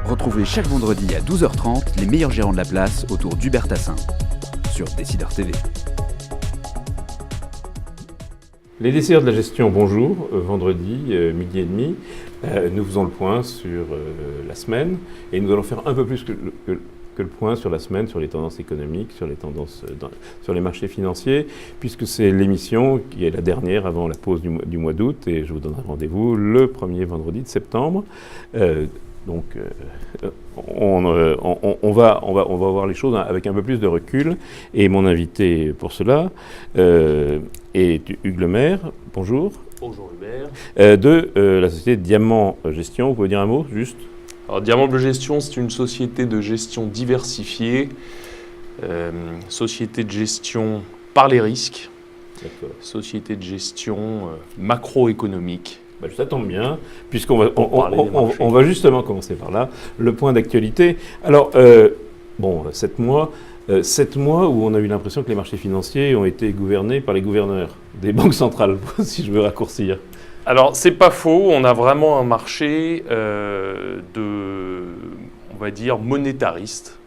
Retrouvez chaque vendredi à 12h30 les meilleurs gérants de la place autour d'Hubert Tassin sur Décideur TV. Les décideurs de la gestion, bonjour. Vendredi, midi et demi, nous faisons le point sur la semaine et nous allons faire un peu plus que le point sur la semaine, sur les tendances économiques, sur les tendances sur les marchés financiers, puisque c'est l'émission qui est la dernière avant la pause du mois d'août et je vous donnerai rendez-vous le premier vendredi de septembre. Donc, on va voir les choses avec un peu plus de recul. Et mon invité pour cela est Hugues Lemaire. Bonjour. Bonjour Hubert. De la société Diamant Gestion. Vous pouvez dire un mot, juste ? Alors, Diamant Bleu Gestion, c'est une société de gestion diversifiée, société de gestion par les risques, société de gestion macroéconomique. Ça tombe bien, puisqu'on va justement commencer par là, le point d'actualité. Alors, 7 mois où on a eu l'impression que les marchés financiers ont été gouvernés par les gouverneurs des banques centrales, si je veux raccourcir. Alors, c'est pas faux, on a vraiment un marché on va dire, monétariste.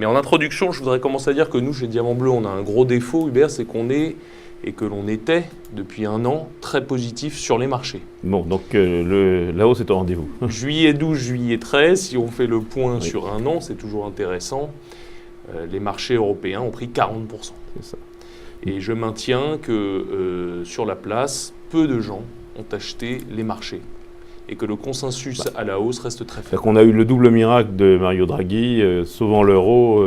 Mais en introduction, je voudrais commencer à dire que nous, chez Diamant Bleu, on a un gros défaut, Hubert, c'est qu'on est, et que l'on était, depuis un an, très positif sur les marchés. Bon, donc la hausse est au rendez-vous. Juillet 12, juillet 13, si on fait le point sur un an, c'est toujours intéressant. Les marchés européens ont pris 40%. C'est ça. Et je maintiens que sur la place, peu de gens ont acheté les marchés. Et que le consensus à la hausse reste très faible. On a eu le double miracle de Mario Draghi, sauvant l'euro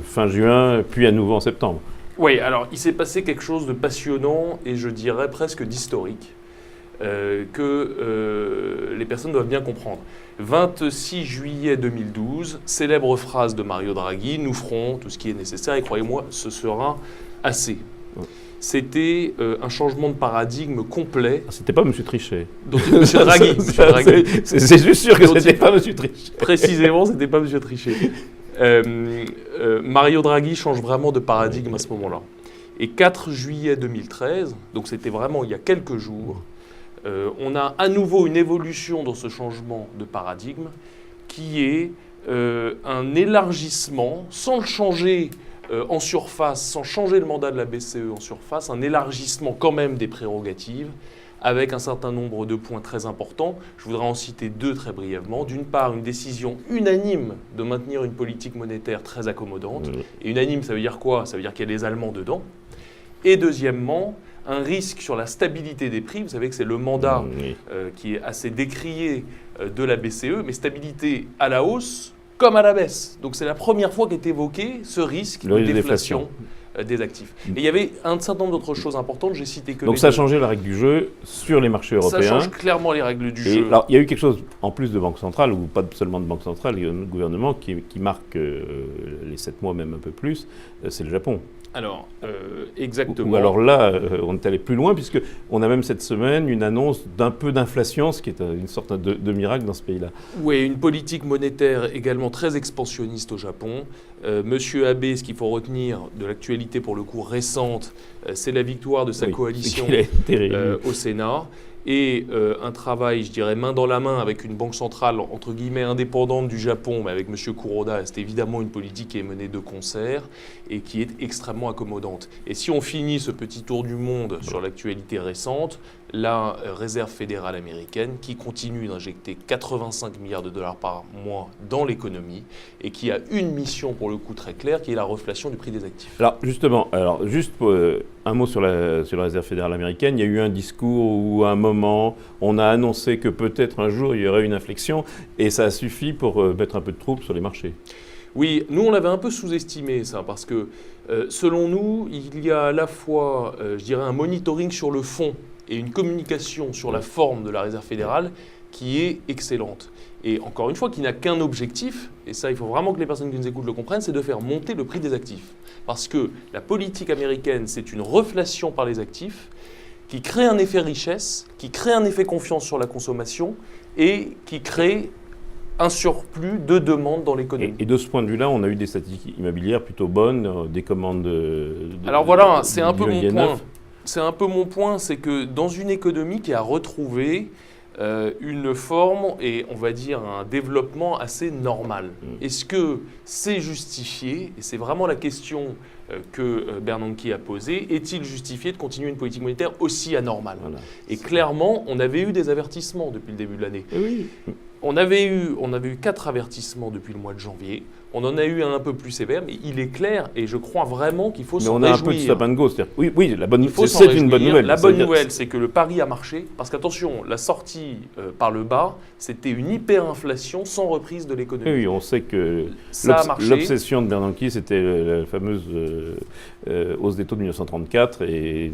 fin juin, puis à nouveau en septembre. Oui, alors il s'est passé quelque chose de passionnant et je dirais presque d'historique que les personnes doivent bien comprendre. 26 juillet 2012, célèbre phrase de Mario Draghi, nous ferons tout ce qui est nécessaire et croyez-moi, ce sera assez. C'était un changement de paradigme complet. C'était pas M. Trichet. M. Draghi. C'est juste sûr que c'était pas M. Trichet. Précisément, c'était pas M. Trichet. Mario Draghi change vraiment de paradigme à ce moment-là. Et 4 juillet 2013, donc c'était vraiment il y a quelques jours, on a à nouveau une évolution dans ce changement de paradigme qui est un élargissement, sans le changer en surface, sans changer le mandat de la BCE en surface, un élargissement quand même des prérogatives avec un certain nombre de points très importants. Je voudrais en citer deux très brièvement. D'une part, une décision unanime de maintenir une politique monétaire très accommodante. Et unanime, ça veut dire quoi ? Ça veut dire qu'il y a les Allemands dedans. Et deuxièmement, un risque sur la stabilité des prix. Vous savez que c'est le mandat qui est assez décrié de la BCE, mais stabilité à la hausse comme à la baisse. Donc c'est la première fois qu'est évoqué ce risque de déflation des actifs. Et il y avait un certain nombre d'autres choses importantes, j'ai cité que donc ça a changé la règle du jeu sur les marchés européens. Ça change clairement les règles du jeu. Alors, il y a eu quelque chose, en plus de Banque centrale, ou pas seulement de Banque centrale, il y a un gouvernement qui marque les 7 mois, même un peu plus, c'est le Japon. Alors, exactement. Ou alors là, on est allé plus loin, puisqu'on a même cette semaine une annonce d'un peu d'inflation, ce qui est une sorte de miracle dans ce pays-là. Oui, une politique monétaire également très expansionniste au Japon. Monsieur Abe, ce qu'il faut retenir de l'actualité pour le coup récente, c'est la victoire de sa coalition au Sénat. Et un travail, je dirais, main dans la main avec une banque centrale, entre guillemets, indépendante du Japon, mais avec M. Kuroda, c'est évidemment une politique qui est menée de concert et qui est extrêmement accommodante. Et si on finit ce petit tour du monde sur l'actualité récente, la Réserve fédérale américaine qui continue d'injecter 85 milliards de dollars par mois dans l'économie et qui a une mission pour le coup très claire, qui est la reflation du prix des actifs. Alors justement, juste un mot sur la Réserve fédérale américaine. Il y a eu un discours où à un moment, on a annoncé que peut-être un jour il y aurait une inflexion et ça a suffi pour mettre un peu de trouble sur les marchés. Oui, nous on l'avait un peu sous-estimé ça parce que selon nous, il y a à la fois, je dirais, un monitoring sur le fond et une communication sur la forme de la Réserve fédérale qui est excellente. Et encore une fois, qui n'a qu'un objectif, et ça il faut vraiment que les personnes qui nous écoutent le comprennent, c'est de faire monter le prix des actifs. Parce que la politique américaine, c'est une reflation par les actifs qui crée un effet richesse, qui crée un effet confiance sur la consommation et qui crée un surplus de demande dans l'économie. Et de ce point de vue-là, on a eu des statistiques immobilières plutôt bonnes, des commandes Alors voilà, c'est un peu mon point. C'est un peu mon point, c'est que dans une économie qui a retrouvé une forme et on va dire un développement assez normal. Est-ce que c'est justifié, et c'est vraiment la question que Bernanke a posée, est-il justifié de continuer une politique monétaire aussi anormale? Et clairement, on avait eu des avertissements depuis le début de l'année. Oui. On avait eu 4 avertissements depuis le mois de janvier. On en a eu un peu plus sévère, mais il est clair, et je crois vraiment qu'il faut s'en réjouir. Mais on a un peu de stop and go. Oui, la bonne nouvelle, c'est une bonne nouvelle. La bonne nouvelle, c'est que le pari a marché, parce qu'attention, la sortie par le bas, c'était une hyperinflation sans reprise de l'économie. Oui, on sait que ça a marché. L'obsession de Bernanke, c'était la fameuse hausse des taux de 1934, et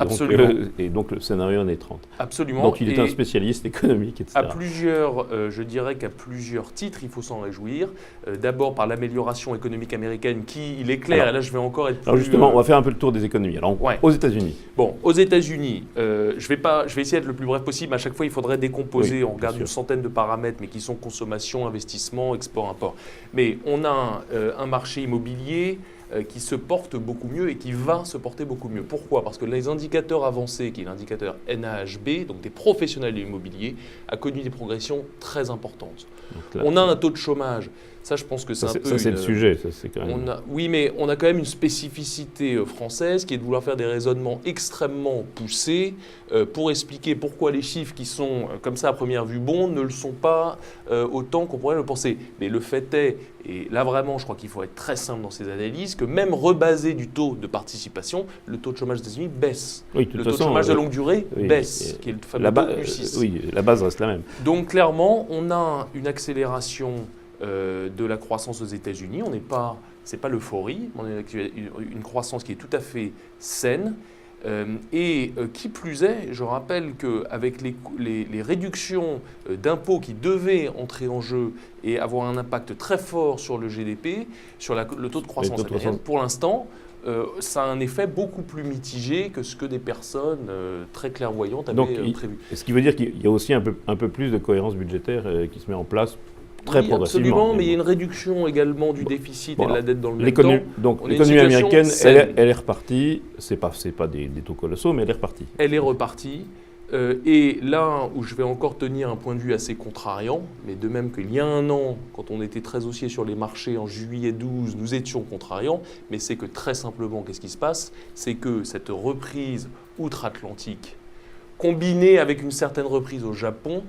donc le scénario années 30. Absolument. Donc il est un spécialiste économique, etc. Je dirais qu'à plusieurs titres, il faut s'en réjouir. D'abord par l'amélioration économique américaine qui, il est clair, et là je vais encore être plus... Alors justement, on va faire un peu le tour des économies. Alors, aux États-Unis. Bon, aux États-Unis, je vais essayer d'être le plus bref possible. À chaque fois, il faudrait décomposer. On regarde une centaine de paramètres, mais qui sont consommation, investissement, export, import. Mais on a un marché immobilier qui se porte beaucoup mieux et qui va se porter beaucoup mieux. Pourquoi? Parce que les indicateurs avancés, qui est l'indicateur NAHB, donc des professionnels de l'immobilier, a connu des progressions très importantes. Là, on a un taux de chômage. Ça, je pense que c'est un peu... Ça, c'est le sujet. Ça, c'est quand même... Oui, mais on a quand même une spécificité française qui est de vouloir faire des raisonnements extrêmement poussés pour expliquer pourquoi les chiffres qui sont comme ça à première vue bons ne le sont pas autant qu'on pourrait le penser. Mais le fait est, et là vraiment je crois qu'il faut être très simple dans ces analyses, que même rebasé du taux de participation, le taux de chômage des États-Unis baisse. Oui, le taux de chômage de longue durée baisse, qui est le fameux taux U6. Oui, la base reste la même. Donc clairement, on a une accélération de la croissance aux États-Unis. C'est pas l'euphorie, on a une croissance qui est tout à fait saine. Et qui plus est, je rappelle qu'avec les réductions d'impôts qui devaient entrer en jeu et avoir un impact très fort sur le GDP, sur le taux de croissance américaine, pour l'instant, ça a un effet beaucoup plus mitigé que ce que des personnes très clairvoyantes avaient prévu. Ce qui veut dire qu'il y a aussi un peu plus de cohérence budgétaire qui se met en place très progressivement. Absolument, mais il y a une réduction également du déficit et de la dette dans le même temps. Donc l'économie américaine, elle est repartie. C'est pas des taux colossaux, mais elle est repartie. Elle est repartie. Et là où je vais encore tenir un point de vue assez contrariant, mais de même qu'il y a un an, quand on était très haussier sur les marchés en juillet 12, nous étions contrariants, mais c'est que très simplement, qu'est-ce qui se passe? C'est que cette reprise outre-Atlantique, combinée avec une certaine reprise au Japon,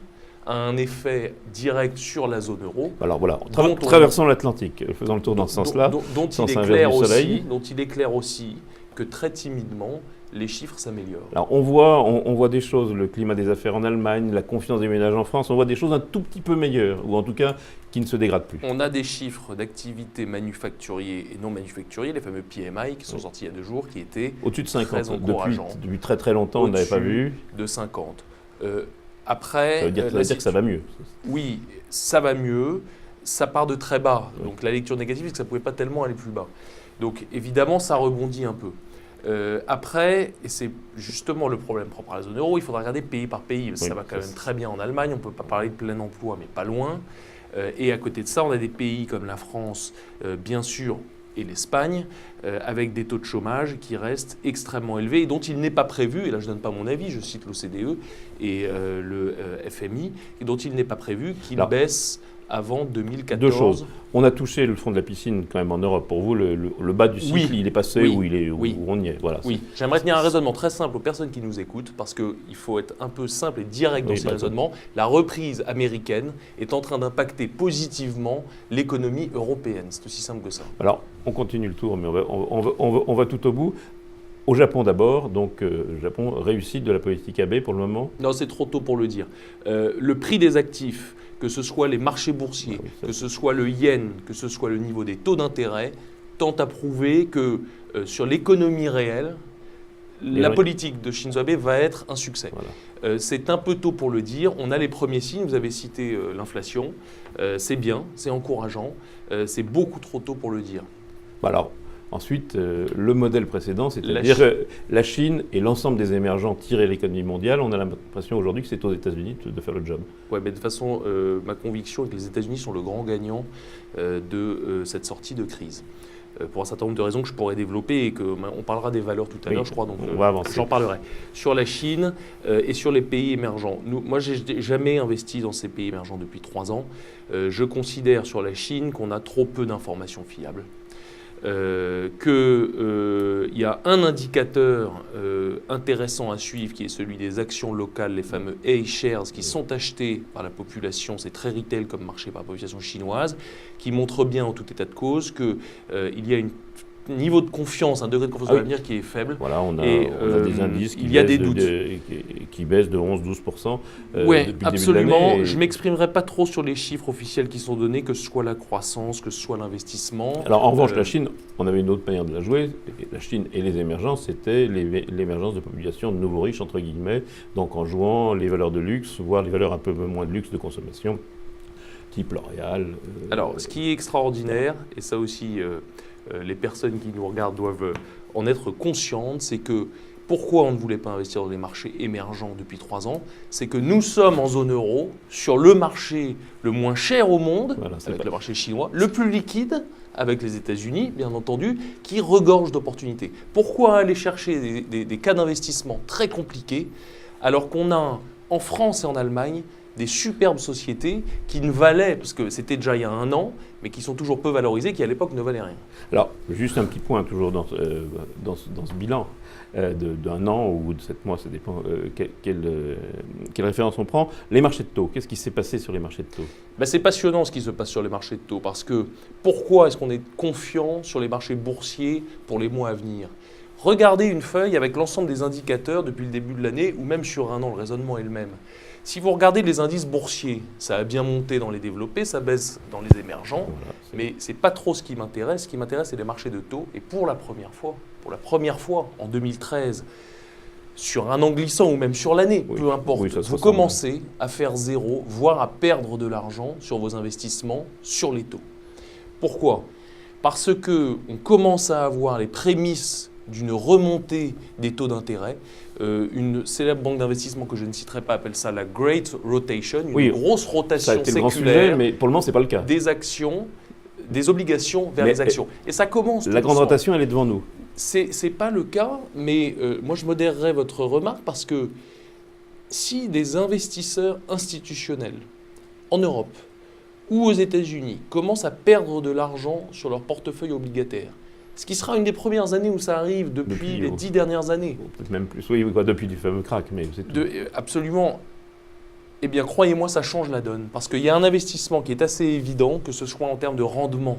a un effet direct sur la zone euro. Alors voilà, traversons l'Atlantique, faisant le tour dans ce sens-là, dont il est clair aussi que très timidement, les chiffres s'améliorent. Alors on voit des choses, le climat des affaires en Allemagne, la confiance des ménages en France, on voit des choses un tout petit peu meilleures, ou en tout cas qui ne se dégradent plus. On a des chiffres d'activité manufacturiers et non manufacturiers, les fameux PMI qui sont sortis il y a 2 jours, qui étaient au-dessus de 50, très encourageants. Depuis très très longtemps, on n'avait pas vu. De 50. Après, ça veut dire que ça va mieux. Oui, ça va mieux. Ça part de très bas. Oui. Donc la lecture négative, c'est que ça ne pouvait pas tellement aller plus bas. Donc évidemment, ça rebondit un peu. Après, et c'est justement le problème propre à la zone euro, il faudra regarder pays par pays. Ça va quand même très bien en Allemagne. On ne peut pas parler de plein emploi, mais pas loin. Et à côté de ça, on a des pays comme la France, bien sûr, et l'Espagne, avec des taux de chômage qui restent extrêmement élevés et dont il n'est pas prévu, et là je ne donne pas mon avis, je cite l'OCDE et le FMI, et dont il n'est pas prévu qu'il baisse avant 2014. 2 choses. On a touché le fond de la piscine quand même en Europe. Pour vous, le bas du cycle, il est passé où on y est. Voilà, oui, j'aimerais tenir un raisonnement très simple aux personnes qui nous écoutent, parce qu'il faut être un peu simple et direct dans ces raisonnements. La reprise américaine est en train d'impacter positivement l'économie européenne. C'est aussi simple que ça. Alors, on continue le tour, mais on va tout au bout. Au Japon d'abord, donc Japon, réussite de la politique AB pour le moment? Non, c'est trop tôt pour le dire. Le prix des actifs, que ce soit les marchés boursiers, que ce soit le yen, que ce soit le niveau des taux d'intérêt, tend à prouver que sur l'économie réelle, la politique de Shinzo Abe va être un succès. Voilà. C'est un peu tôt pour le dire. On a les premiers signes. Vous avez cité l'inflation. C'est bien, c'est encourageant. C'est beaucoup trop tôt pour le dire. Alors, ensuite, le modèle précédent, c'est-à-dire la Chine et l'ensemble des émergents tiraient l'économie mondiale. On a l'impression aujourd'hui que c'est aux États-Unis de faire le job. Oui, mais de toute façon, ma conviction est que les États-Unis sont le grand gagnant de cette sortie de crise. pour un certain nombre de raisons que je pourrais développer et qu'on parlera des valeurs tout à l'heure, je crois, donc on va avancer. j'en parlerai. Sur la Chine et sur les pays émergents. Moi, je n'ai jamais investi dans ces pays émergents depuis 3 ans. Je considère sur la Chine qu'on a trop peu d'informations fiables. Qu'il y a un indicateur intéressant à suivre qui est celui des actions locales, les fameux A-shares qui sont achetés par la population, c'est très retail comme marché par la population chinoise, qui montre bien en tout état de cause qu'il y a un niveau de confiance, un degré de confiance dans l'avenir qui est faible. Voilà, on a des indices qui, qui baissent de 11-12% oui, depuis absolument. le début de l'année. Je ne m'exprimerai pas trop sur les chiffres officiels qui sont donnés, que ce soit la croissance, que ce soit l'investissement. Alors en revanche, la Chine, on avait une autre manière de la jouer. La Chine et les émergences, c'était l'émergence de populations de nouveaux riches, entre guillemets, donc en jouant les valeurs de luxe, voire les valeurs un peu moins de luxe de consommation, type L'Oréal. Alors, ce qui est extraordinaire, et ça aussi... les personnes qui nous regardent doivent en être conscientes, c'est que pourquoi on ne voulait pas investir dans les marchés émergents depuis 3 ans, c'est que nous sommes en zone euro, sur le marché le moins cher au monde, voilà, avec le marché chinois, le plus liquide, avec les États-Unis, bien entendu, qui regorge d'opportunités. Pourquoi aller chercher des cas d'investissement très compliqués, alors qu'on a en France et en Allemagne des superbes sociétés qui ne valaient, parce que c'était déjà il y a 1 an, mais qui sont toujours peu valorisées, qui à l'époque ne valaient rien. Alors, juste un petit point toujours dans ce bilan d'1 an ou de 7 mois, ça dépend quelle référence on prend. Les marchés de taux, qu'est-ce qui s'est passé sur les marchés de taux ? C'est passionnant ce qui se passe sur les marchés de taux, parce que pourquoi est-ce qu'on est confiant sur les marchés boursiers pour les mois à venir ? Regardez une feuille avec l'ensemble des indicateurs depuis le début de l'année, ou même sur 1 an, le raisonnement est le même. Si vous regardez les indices boursiers, ça a bien monté dans les développés, ça baisse dans les émergents, voilà, mais ce n'est pas trop ce qui m'intéresse. Ce qui m'intéresse, c'est les marchés de taux. Et pour la première fois en 2013, sur 1 an glissant ou même sur l'année, peu importe, vous commencez à faire zéro, voire à perdre de l'argent sur vos investissements sur les taux. Pourquoi ? Parce qu'on commence à avoir les prémices d'une remontée des taux d'intérêt. Une célèbre banque d'investissement que je ne citerai pas appelle ça la Great Rotation, une grosse rotation séculaire. Ça a été le grand sujet, mais pour le moment, ce n'est pas le cas. Des actions, des obligations vers les actions. Et ça commence. La grande rotation, elle est devant nous. C'est pas le cas, mais moi je modérerai votre remarque parce que si des investisseurs institutionnels en Europe ou aux États-Unis commencent à perdre de l'argent sur leur portefeuille obligataire, ce qui sera une des premières années où ça arrive depuis les 10 dernières années. Peut-être même plus, depuis du fameux crack, mais c'est tout. Absolument. Eh bien, croyez-moi, ça change la donne. Parce qu'il y a un investissement qui est assez évident, que ce soit en termes de rendement,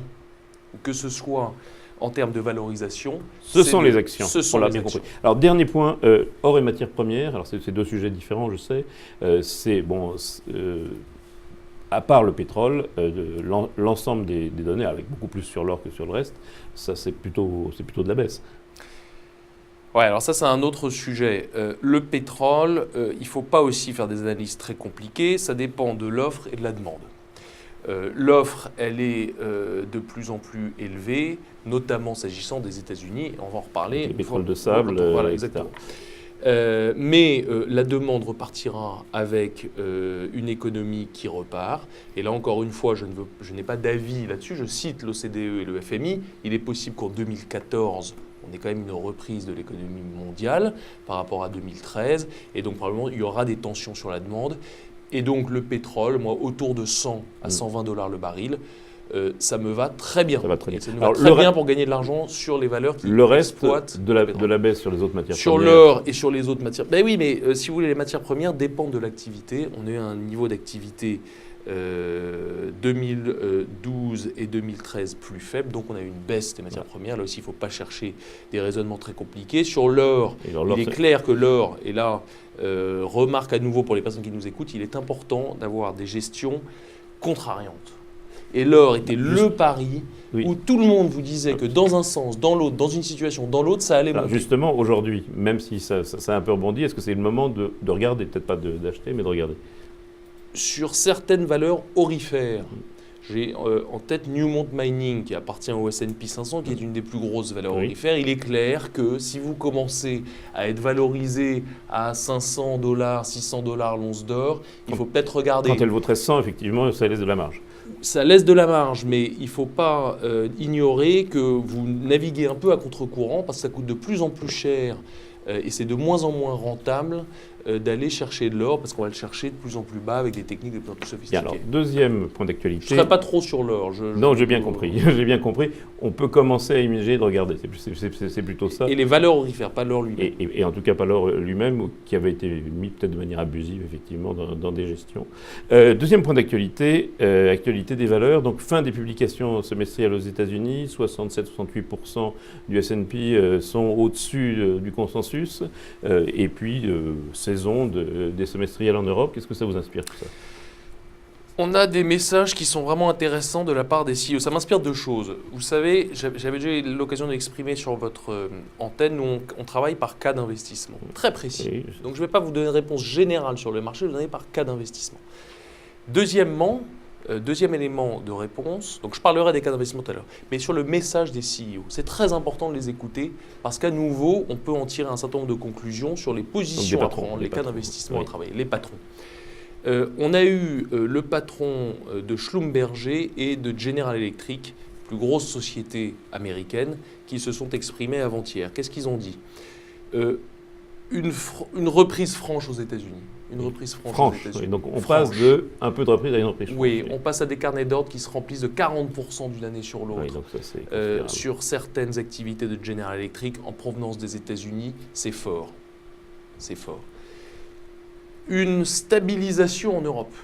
ou que ce soit en termes de valorisation. Ce sont les actions, on l'a bien compris. Alors, dernier point, or et matières premières. Alors, c'est 2 sujets différents, je sais. À part le pétrole, l'ensemble des données, avec beaucoup plus sur l'or que sur le reste, ça c'est plutôt de la baisse. Ouais, alors ça c'est un autre sujet. Le pétrole, il ne faut pas aussi faire des analyses très compliquées, ça dépend de l'offre et de la demande. L'offre, elle est de plus en plus élevée, notamment s'agissant des États-Unis, on va en reparler. Le pétrole de sable, voilà, exactement. Mais la demande repartira avec une économie qui repart. Et là, encore une fois, je n'ai pas d'avis là-dessus. Je cite l'OCDE et le FMI. Il est possible qu'en 2014, on ait quand même une reprise de l'économie mondiale par rapport à 2013. Et donc, probablement, il y aura des tensions sur la demande. Et donc, le pétrole, moi, autour de 100 à 120 $ le baril, ça me va très bien. Ça va très bien. Ça me va très bien pour gagner de l'argent sur les valeurs qui exploitent de la baisse sur les autres matières premières. Sur l'or et sur les autres matières. Ben oui, mais si vous voulez, les matières premières dépendent de l'activité. On est à un niveau d'activité 2012 et 2013 plus faible, donc on a eu une baisse des matières premières. Là aussi, il ne faut pas chercher des raisonnements très compliqués. Sur l'or, il est clair que l'or, et là, remarque à nouveau pour les personnes qui nous écoutent, il est important d'avoir des gestions contrariantes. Et l'or était le pari où tout le monde vous disait que dans un sens, dans l'autre, dans une situation, dans l'autre, ça allait monter. Justement, aujourd'hui, même si ça a un peu rebondi, est-ce que c'est le moment de regarder, peut-être pas d'acheter, mais de regarder ? Sur certaines valeurs aurifères, J'ai en tête Newmont Mining qui appartient au S&P 500, qui est une des plus grosses valeurs aurifères. Il est clair que si vous commencez à être valorisé à $500, $600 l'once d'or, il faut peut-être regarder. Quand elle vaut 1300, effectivement, ça laisse de la marge. Ça laisse de la marge, mais il ne faut pas ignorer que vous naviguez un peu à contre-courant parce que ça coûte de plus en plus cher et c'est de moins en moins rentable d'aller chercher de l'or parce qu'on va le chercher de plus en plus bas avec des techniques de plus en plus sophistiquées. Alors, deuxième point d'actualité. Je ne serai pas trop sur l'or. Non, j'ai bien compris. J'ai bien compris. On peut commencer à imaginer de regarder. C'est plutôt ça. Et les valeurs aurifères, pas l'or lui-même. Et en tout cas, pas l'or lui-même, qui avait été mis peut-être de manière abusive, effectivement, dans des gestions. Deuxième point d'actualité, actualité des valeurs. Donc, fin des publications semestrielles aux États-Unis. 67-68% du S&P sont au-dessus du consensus. Et puis, saison des semestriels en Europe. Qu'est-ce que ça vous inspire, tout ça? On a des messages qui sont vraiment intéressants de la part des CEO. Ça m'inspire deux choses. Vous savez, j'avais déjà eu l'occasion d'exprimer sur votre antenne, nous on travaille par cas d'investissement, très précis. Oui. Donc je ne vais pas vous donner une réponse générale sur le marché, je vais vous donner par cas d'investissement. Deuxièmement, deuxième élément de réponse, donc je parlerai des cas d'investissement tout à l'heure, mais sur le message des CEO. C'est très important de les écouter parce qu'à nouveau, on peut en tirer un certain nombre de conclusions sur les positions à prendre, les cas d'investissement à travailler, les patrons. On a eu le patron de Schlumberger et de General Electric, plus grosse société américaine, qui se sont exprimés avant-hier. Qu'est-ce qu'ils ont dit? Une reprise franche aux États-Unis. Une reprise franche aux États-Unis. Oui, donc on passe de un peu de reprise à une reprise franche. Oui, on passe à des carnets d'ordre qui se remplissent de 40% d'une année sur l'autre. Oui, donc ça, c'est considérable. Sur certaines activités de General Electric en provenance des États-Unis, c'est fort. C'est fort. Une stabilisation en Europe.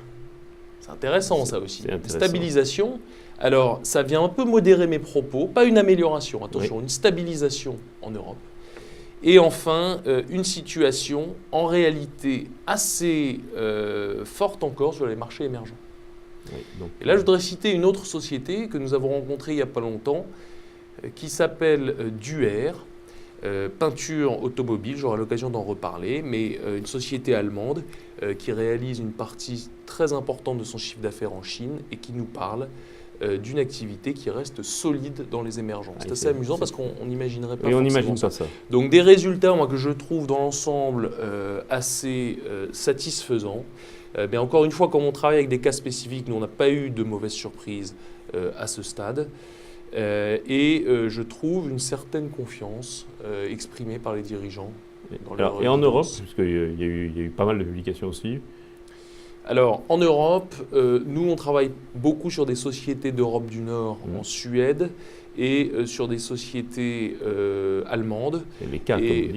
C'est intéressant ça aussi. Une stabilisation. Alors, ça vient un peu modérer mes propos. Pas une amélioration, attention, oui. Une stabilisation en Europe. Et enfin, une situation en réalité assez forte encore sur les marchés émergents. Oui, donc, et là, je voudrais citer une autre société que nous avons rencontrée il n'y a pas longtemps, qui s'appelle Duer. Peinture automobile, j'aurai l'occasion d'en reparler, mais une société allemande qui réalise une partie très importante de son chiffre d'affaires en Chine et qui nous parle d'une activité qui reste solide dans les émergents. C'est assez amusant parce qu'on n'imaginerait pas. Et on n'imagine pas ça. Donc des résultats, moi, que je trouve dans l'ensemble assez satisfaisants. Mais encore une fois, comme on travaille avec des cas spécifiques, nous on n'a pas eu de mauvaises surprises à ce stade. Je trouve une certaine confiance exprimée par les dirigeants. Et en Europe, puisqu'il y a eu pas mal de publications aussi. Alors, en Europe, nous, on travaille beaucoup sur des sociétés d'Europe du Nord, en Suède, et sur des sociétés allemandes, et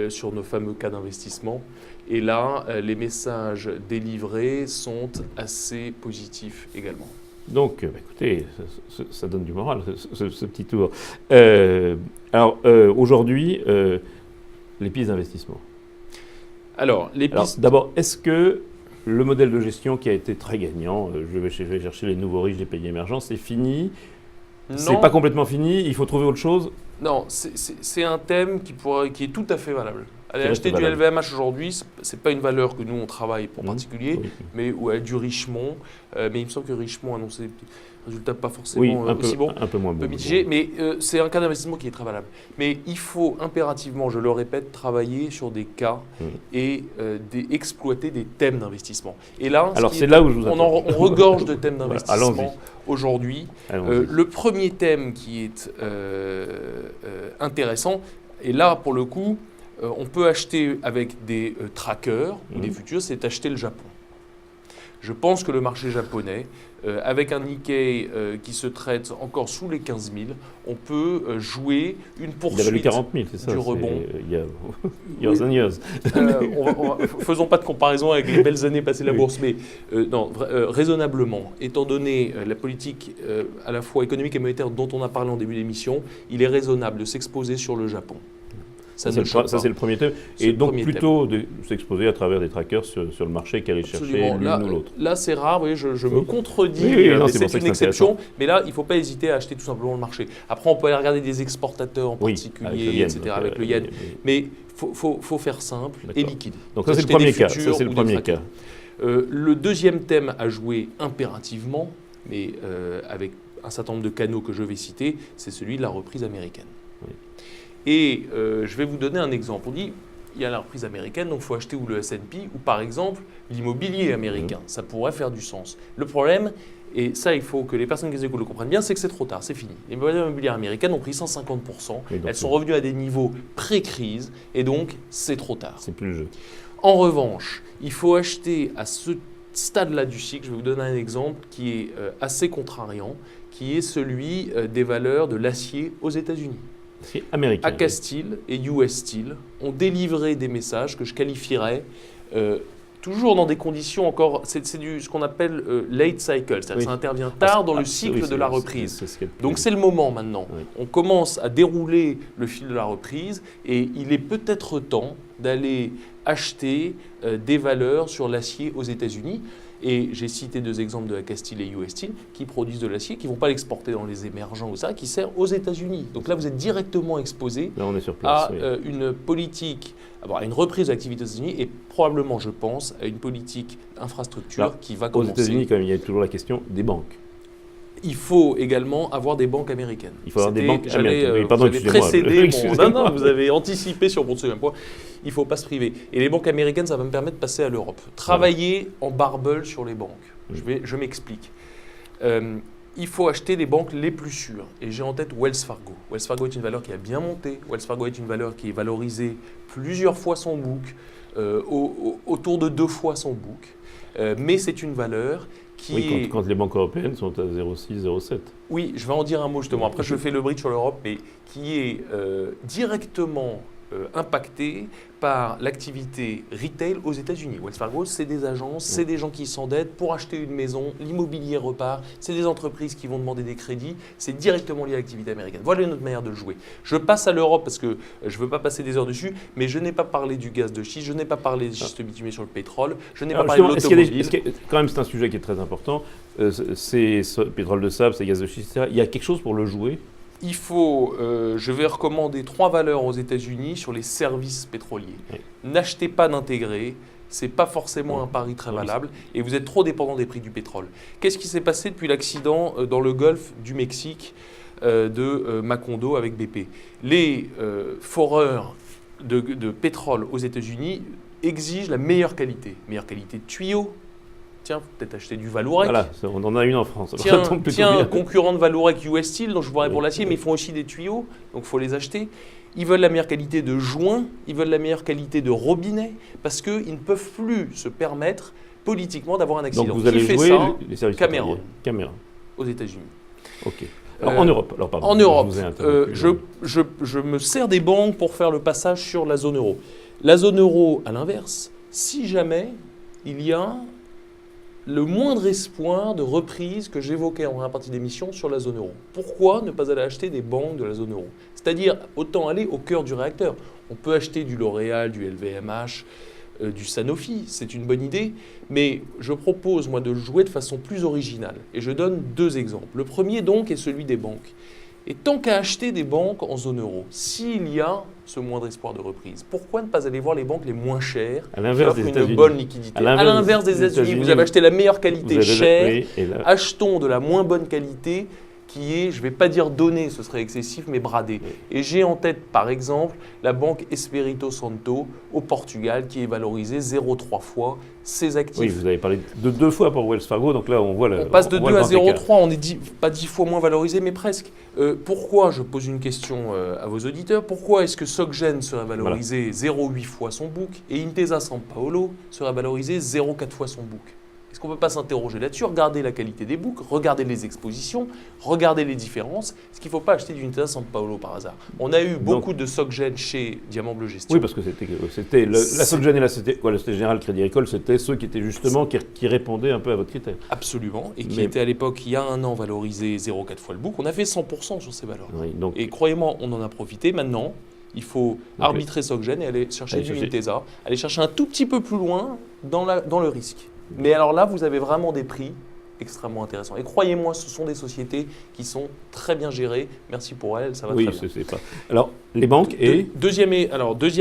sur nos fameux cas d'investissement. Et là, les messages délivrés sont assez positifs également. Donc, écoutez, ça donne du moral, ce petit tour. Aujourd'hui, les pistes d'investissement. Alors, d'abord, est-ce que le modèle de gestion qui a été très gagnant, je vais chercher les nouveaux riches des pays émergents, c'est fini? C'est pas complètement fini, il faut trouver autre chose? Non, c'est un thème qui est tout à fait valable. Aller acheter du LVMH aujourd'hui, ce n'est pas une valeur que nous, on travaille pour particulier, mais du Richemont. Mais il me semble que Richemont a annoncé des résultats pas forcément aussi bons. Un peu moins bon. Mitigés, mais c'est un cas d'investissement qui est très valable. Mais il faut impérativement, je le répète, travailler sur des cas et exploiter des thèmes d'investissement. Et là, on regorge de thèmes d'investissement aujourd'hui. Le premier thème qui est intéressant, et là, pour le coup, on peut acheter avec des trackers ou des futurs, c'est acheter le Japon. Je pense que le marché japonais, avec un Nikkei qui se traite encore sous les 15 000, on peut jouer une poursuite 40 000, c'est ça, du rebond. Years and years. Faisons pas de comparaison avec les belles années passées de la bourse, mais raisonnablement, étant donné la politique à la fois économique et monétaire dont on a parlé en début d'émission, il est raisonnable de s'exposer sur le Japon. Ça, c'est le premier thème. Et donc, plutôt de s'exposer à travers des trackers sur le marché qu'aller chercher l'une ou l'autre. Là, c'est rare, je me contredis, c'est une exception. Mais là, il ne faut pas hésiter à acheter tout simplement le marché. Après, on peut aller regarder des exportateurs en particulier, etc., avec le yen. Mais il faut faire simple et liquide. Donc, ça, c'est le premier cas. Le deuxième thème à jouer impérativement, mais avec un certain nombre de canaux que je vais citer, c'est celui de la reprise américaine. Oui. Et je vais vous donner un exemple. On dit, il y a la reprise américaine, donc il faut acheter ou le S&P, ou par exemple l'immobilier américain. Ça pourrait faire du sens. Le problème, et ça il faut que les personnes qui nous écoutent le comprennent bien, c'est que c'est trop tard, c'est fini. Les immobilières américaines ont pris 150%, elles sont revenues à des niveaux pré-crise, et donc c'est trop tard. C'est plus le jeu. En revanche, il faut acheter à ce stade-là du cycle, je vais vous donner un exemple qui est assez contrariant, qui est celui des valeurs de l'acier aux États-Unis. C'est américain. AK Steel et US Steel ont délivré des messages que je qualifierais toujours dans des conditions encore, c'est ce qu'on appelle late cycle, c'est-à-dire que ça intervient tard dans le cycle de la reprise. Donc c'est le moment maintenant. Oui. On commence à dérouler le fil de la reprise et il est peut-être temps d'aller acheter des valeurs sur l'acier aux États-Unis. Et j'ai cité 2 exemples de AK Steel et US Steel qui produisent de l'acier, qui ne vont pas l'exporter dans les émergents ou ça, qui sert aux États-Unis. Donc là, vous êtes directement exposé Là, on est sur place, à une politique, à une reprise de l'activité aux États-Unis et probablement, je pense, à une politique d'infrastructure qui va commencer. Aux États-Unis, quand même, il y a toujours la question des banques. Il faut également avoir des banques américaines. Il faut avoir des banques américaines. Oui, pardon, vous avez précédé Non, vous avez anticipé sur mon deuxième point. Il ne faut pas se priver. Et les banques américaines, ça va me permettre de passer à l'Europe. Travailler en barbel sur les banques. Je m'explique. Il faut acheter les banques les plus sûres. Et j'ai en tête Wells Fargo. Wells Fargo est une valeur qui a bien monté. Wells Fargo est une valeur qui est valorisée plusieurs fois son book, autour de 2 fois son book. Mais c'est une valeur qui quand les banques européennes sont à 0,6, 0,7. Oui, je vais en dire un mot justement. Après, je fais le bridge sur l'Europe, mais qui est directement impacté par l'activité retail aux États-Unis. Wells Fargo, c'est des agences, c'est des gens qui s'endettent pour acheter une maison, l'immobilier repart, c'est des entreprises qui vont demander des crédits, c'est directement lié à l'activité américaine. Voilà une autre manière de le jouer. Je passe à l'Europe parce que je ne veux pas passer des heures dessus, mais je n'ai pas parlé du gaz de schiste, je n'ai pas parlé des schistes bitumés sur le pétrole, je n'ai pas parlé de l'automobile. Quand même, c'est un sujet qui est très important. C'est pétrole de sable, c'est gaz de schiste, etc. Il y a quelque chose pour le jouer. Il faut, je vais recommander 3 valeurs aux États-Unis sur les services pétroliers. Oui. N'achetez pas d'intégrés, ce n'est pas forcément un pari très valable et vous êtes trop dépendant des prix du pétrole. Qu'est-ce qui s'est passé depuis l'accident dans le golfe du Mexique de Macondo avec BP? Les foreurs de pétrole aux États-Unis exigent la meilleure qualité de tuyaux. Tiens, peut-être acheter du Vallourec. Voilà, on en a une en France. Tiens, concurrent de Vallourec US Steel, dont je vous parlais pour l'acier, mais ils font aussi des tuyaux, donc il faut les acheter. Ils veulent la meilleure qualité de joints, ils veulent la meilleure qualité de robinet, parce qu'ils ne peuvent plus se permettre politiquement d'avoir un accident. Donc vous allez jouer les services Cameron, aux États-Unis. Ok. Alors en Europe, pardon. En Europe, je me sers des banques pour faire le passage sur la zone euro. La zone euro, à l'inverse, si jamais il y a le moindre espoir de reprise que j'évoquais en première partie d'émission sur la zone euro. Pourquoi ne pas aller acheter des banques de la zone euro? C'est-à-dire, autant aller au cœur du réacteur. On peut acheter du L'Oréal, du LVMH, du Sanofi, c'est une bonne idée, mais je propose, moi, de jouer de façon plus originale. Et je donne 2 exemples. Le premier, donc, est celui des banques. Et tant qu'à acheter des banques en zone euro, s'il y a ce moindre espoir de reprise, pourquoi ne pas aller voir les banques les moins chères qui offrent une bonne liquidité? À l'inverse des États-Unis, vous avez acheté la meilleure qualité chère, achetons de la moins bonne qualité qui est, je ne vais pas dire donné, ce serait excessif, mais bradé. Et j'ai en tête, par exemple, la banque Espírito Santo au Portugal qui est valorisée 0,3 fois ses actifs. Oui, vous avez parlé de 2 fois pour Wells Fargo, donc là on voit on passe de 2 à 0,3, on est pas 10 fois moins valorisé, mais presque. Pourquoi, je pose une question à vos auditeurs, pourquoi est-ce que SocGen serait valorisé 0,8 fois son book et Intesa San Paolo serait valorisé 0,4 fois son book? Est-ce qu'on ne peut pas s'interroger là-dessus? Regardez la qualité des books, regardez les expositions, regardez les différences. Est-ce qu'il ne faut pas acheter du Intesa San Paolo par hasard? On a eu beaucoup de SocGen chez Diamant Bleu Gestion. Oui, parce que c'était la SocGen et la Société Générale Crédit Agricole, c'était ceux qui étaient justement, qui répondaient un peu à votre critère. Absolument, et qui étaient à l'époque, il y a 1 an, valorisés 0,4 fois le book. On a fait 100% sur ces valeurs. Oui, donc... Et croyez-moi, on en a profité. Maintenant, il faut arbitrer SocGen et aller chercher du Intesa, aller chercher un tout petit peu plus loin dans le risque. Mais alors là, vous avez vraiment des prix extrêmement intéressants. Et croyez-moi, ce sont des sociétés qui sont très bien gérées. Merci pour elles, ça va très bien. Oui, c'est pas. Alors, les banques et... Deuxième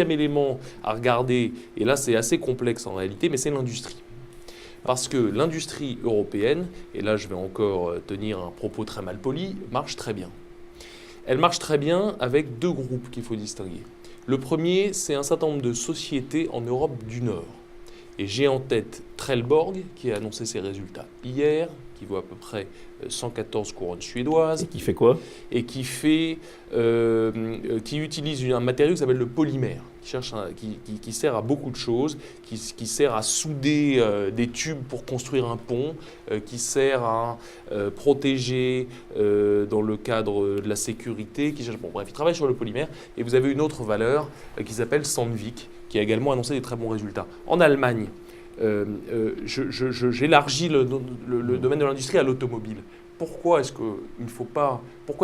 élément à regarder, et là c'est assez complexe en réalité, mais c'est l'industrie. Parce que l'industrie européenne, et là je vais encore tenir un propos très mal poli, marche très bien. Elle marche très bien avec deux groupes qu'il faut distinguer. Le premier, c'est un certain nombre de sociétés en Europe du Nord. Et j'ai en tête Trelleborg, qui a annoncé ses résultats hier, qui vaut à peu près 114 couronnes suédoises. Et qui fait quoi? Et qui utilise un matériau qui s'appelle le polymère, qui sert à beaucoup de choses, qui sert à souder des tubes pour construire un pont, qui sert à protéger dans le cadre de la sécurité. Bon, bref, il travaille sur le polymère. Et vous avez une autre valeur qui s'appelle Sandvik, qui a également annoncé des très bons résultats. En Allemagne, j'élargis le domaine de l'industrie à l'automobile. Pourquoi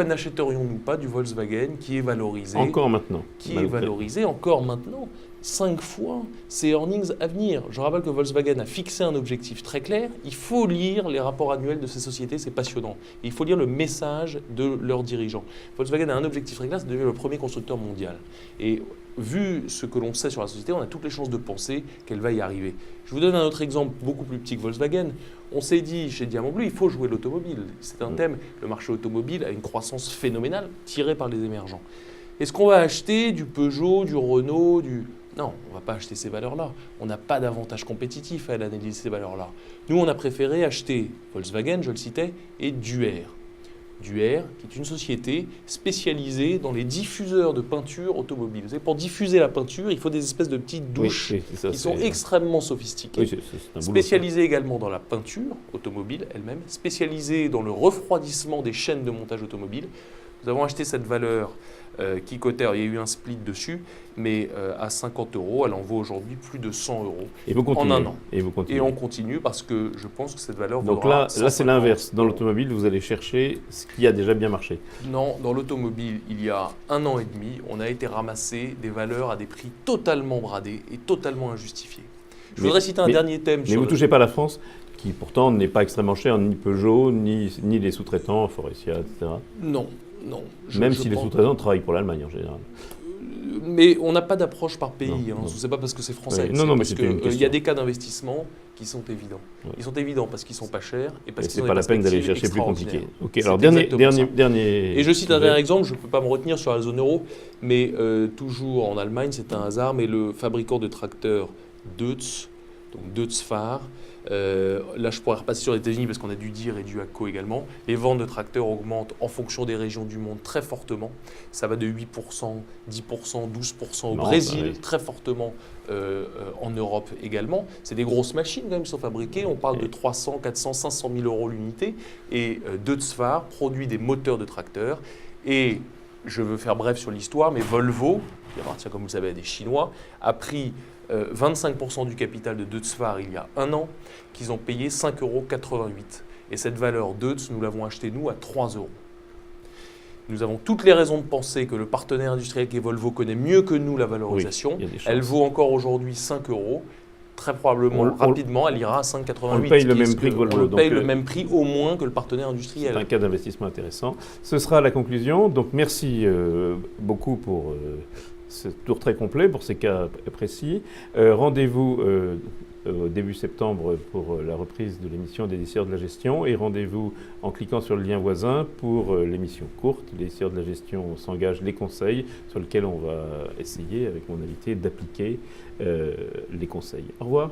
n'achèterions-nous pas du Volkswagen qui est valorisé encore maintenant, encore maintenant 5 fois ses earnings à venir. Je rappelle que Volkswagen a fixé un objectif très clair. Il faut lire les rapports annuels de ces sociétés, c'est passionnant. Et il faut lire le message de leurs dirigeants. Volkswagen a un objectif très clair, c'est de devenir le premier constructeur mondial. Et vu ce que l'on sait sur la société, on a toutes les chances de penser qu'elle va y arriver. Je vous donne un autre exemple beaucoup plus petit que Volkswagen. On s'est dit chez Diamant Bleu, il faut jouer l'automobile. C'est un thème. Le marché automobile a une croissance phénoménale tirée par les émergents. Est-ce qu'on va acheter du Peugeot, du Renault, Non, on ne va pas acheter ces valeurs-là. On n'a pas d'avantage compétitif à analyser ces valeurs-là. Nous, on a préféré acheter Volkswagen, je le citais, et Duer. Duer, qui est une société spécialisée dans les diffuseurs de peinture automobile. Vous savez, pour diffuser la peinture, il faut des espèces de petites douches qui sont extrêmement sophistiquées. Oui, c'est un boulot, spécialisée également dans la peinture automobile elle-même, spécialisée dans le refroidissement des chaînes de montage automobile. Nous avons acheté cette valeur qui cotait, il y a eu un split dessus, mais à 50 €, elle en vaut aujourd'hui plus de 100 € et vous continuez, en un an. Et on continue parce que je pense que cette valeur donc vaudra là c'est l'inverse. Dans l'automobile, vous allez chercher ce qui a déjà bien marché. Non, dans l'automobile, il y a 1 an et demi, on a été ramasser des valeurs à des prix totalement bradés et totalement injustifiés. Je voudrais citer un dernier thème. Mais vous ne touchez pas la France, qui pourtant n'est pas extrêmement chère, ni Peugeot, ni les sous-traitants, Faurecia, etc. Non. Même si les sous-traitants travaillent pour l'Allemagne en général. Mais on n'a pas d'approche par pays. Non. Ce n'est pas parce que c'est français. Ouais. Non, mais parce qu'il y a des cas d'investissement qui sont évidents. Ouais. Ils sont évidents parce qu'ils ne sont pas chers et parce qu'ils ont des perspectives extraordinaires. C'est pas la peine d'aller chercher plus compliqué. Ok, alors dernier. Et je cite un dernier exemple, je ne peux pas me retenir sur la zone euro, mais toujours en Allemagne, c'est un hasard, mais le fabricant de tracteurs Deutz, donc Deutz-Fahr, là, je pourrais repasser sur les États-Unis parce qu'on a du DIR et du ACO également. Les ventes de tracteurs augmentent en fonction des régions du monde très fortement. Ça va de 8%, 10%, 12% au Brésil, très fortement en Europe également. C'est des grosses machines quand même qui sont fabriquées. On parle de 300, 400, 500 000 € l'unité. Et Deutz-Fahr produit des moteurs de tracteurs. Et je veux faire bref sur l'histoire, mais Volvo, qui appartient comme vous le savez à des Chinois, a pris 25% du capital de Deutz-Fahr il y a 1 an, qu'ils ont payé 5,88 €. Et cette valeur Deutz, nous l'avons achetée nous à 3 €. Nous avons toutes les raisons de penser que le partenaire industriel qui est Volvo connaît mieux que nous la valorisation. Oui, elle vaut encore aujourd'hui 5 €. Très probablement, rapidement, elle ira à 5,88 €. On paye le même prix que Volvo. On paye le même prix au moins que le partenaire industriel. C'est un cas d'investissement intéressant. Ce sera la conclusion. Donc merci beaucoup pour ce tour très complet, pour ces cas précis. Rendez-vous au début septembre pour la reprise de l'émission des décideurs de la gestion et rendez-vous en cliquant sur le lien voisin pour l'émission courte. Les décideurs de la gestion s'engagent, les conseils sur lesquels on va essayer avec mon invité d'appliquer les conseils. Au revoir.